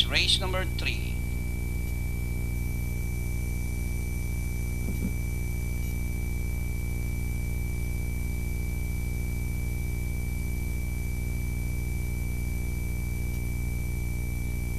race number 3.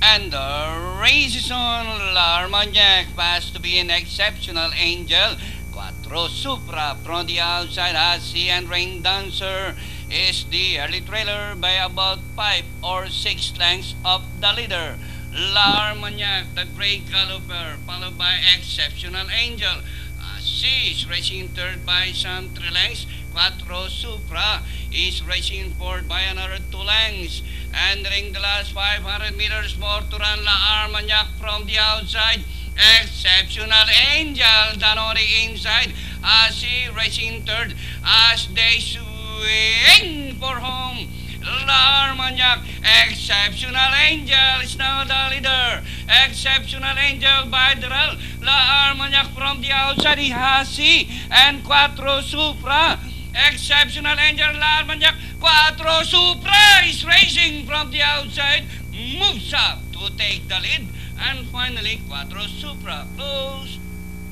And the race is on. L'armagnac passed to be an exceptional angel. Quattro Supra from the outside. Hasi and Rain Dancer is the early trailer by about 5 or 6 lengths of the leader. L'armagnac, the Grey Galloper, followed by Exceptional Angel. Hasi is racing third by some 3 lengths. Quattro Supra is racing fourth by another 2 lengths. Entering the last 500 meters more to run, L'armagnac from the outside. Exceptional Angel down on the inside. Hasi racing third as they swing for home. L'armagnac, Exceptional Angel is now the leader. Exceptional Angel by the rail. L'armagnac from the outside. Hasi and Quattro Supra. Exceptional Angel, L'armagnac, Quattro Supra is racing from the outside, moves up to take the lead, and finally Quattro Supra close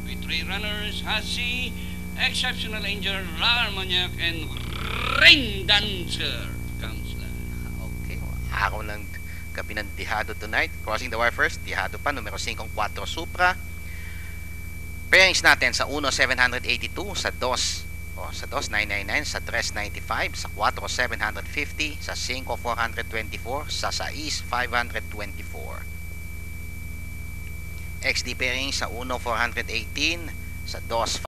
with 3 runners. Hasi, Exceptional Angel, L'armagnac, and Rain Dancer comes last. Okay, araw ng gabi ng Dihado tonight. Crossing the wire first, Dihado pa, numero 5, Quattro Supra. Pairings natin sa 1, 782, sa 2, sa 2, 999, sa 3, 95, sa 4, 750, sa 5, 424, sa 6, 524. XD pairing sa 1, 418, sa 2,